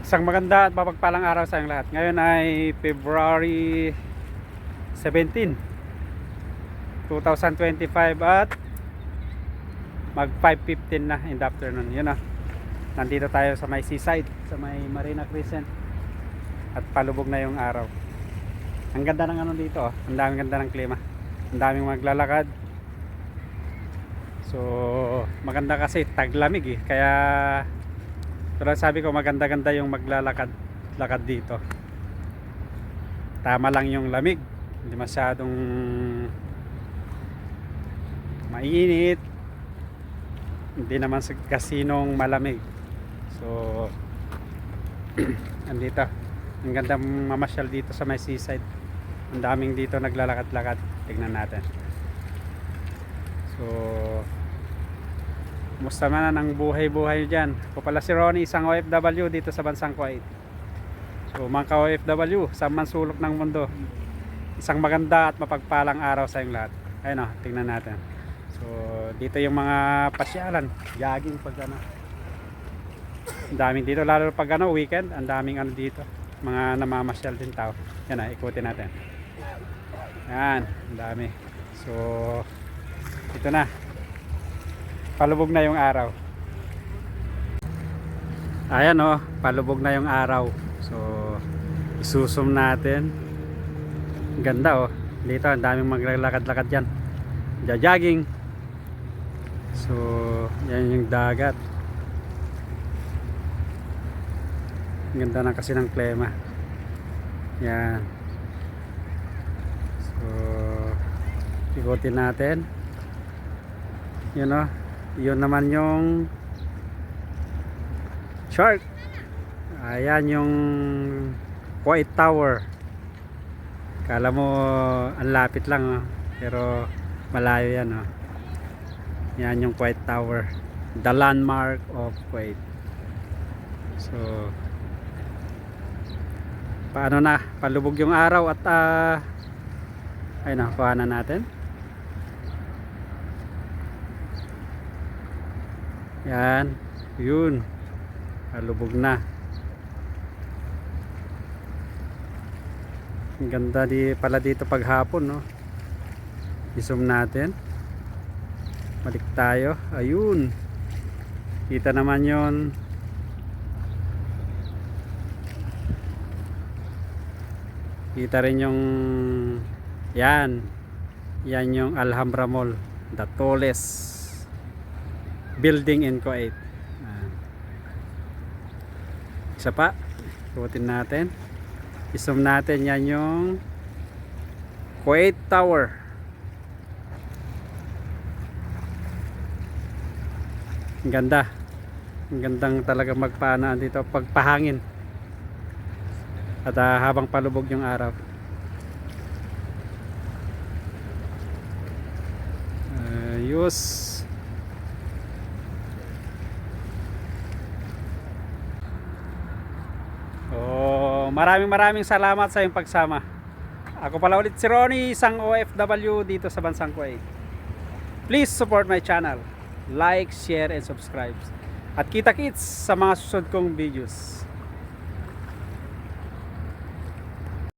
Isang maganda at mapagpalang araw sa inyong lahat. Ngayon ay February 17, 2025 at mag 5:15 na in the afternoon. Yun na. Nandito tayo sa may seaside, sa may Marina Crescent. At palubog na yung araw. Ang ganda ng ano dito, oh. Ang daming ganda ng klima. Ang daming maglalakad. So, maganda kasi taglamig eh. Kaya tulad sabi ko, maganda-ganda yung maglalakad dito. Tama lang yung lamig. Hindi masyadong mainit. Hindi naman kasinong malamig. So, andito. Ang ganda mamasyal dito sa may seaside. Ang daming dito naglalakad-lakad. Tignan natin. So, kumusta man ang buhay-buhay dyan? Ako pala si Ronnie, isang OFW dito sa bansang Kuwait. So mga ka-OFW, sa mansulok ng mundo, isang maganda at mapagpalang araw sa inyong lahat. Ayun o, tingnan natin. So dito yung mga pasyalan, jogging pag ano. Ang daming dito, lalo pag ano, weekend, ang daming ano dito, mga namamasyal din tao. Yan na, ikutin natin. Yan, ang dami. So ito na, palubog na yung araw. Ayan o, palubog na yung araw. So isusum natin. Ganda o, dito ang daming maglalakad-lakad dyan, jogging. So yan yung dagat. Ganda na kasi ng klima. Yan. So ikutin natin. Yun o, yun naman yung shark. Ayan yung Kuwait Tower. Kala mo ang lapit lang oh. Pero malayo yan oh. Yan yung Kuwait Tower, the landmark of Kuwait. So paano na, palubog yung araw at ayun na, kuhanan natin. Yan, yun, palubog na. Ang ganda pala dito paghapon, no? I-zoom natin. Balik tayo. Ayun. Kita naman yon. Kita rin yung yan. Yan yung Alhambra Mall, the tallest building in Kuwait. Isa pa, ikutin natin, i-zoom natin. Yan yung Kuwait Tower. Ang ganda, ang gandang talaga magpaanaan dito pagpahangin at habang palubog yung araw. Ayos. Maraming salamat sa iyong pagsama. Ako pala ulit si Ronnie, isang OFW dito sa bansang Kuwait. Please support my channel. Like, share, and subscribe. At kita-kits sa mga susunod kong videos.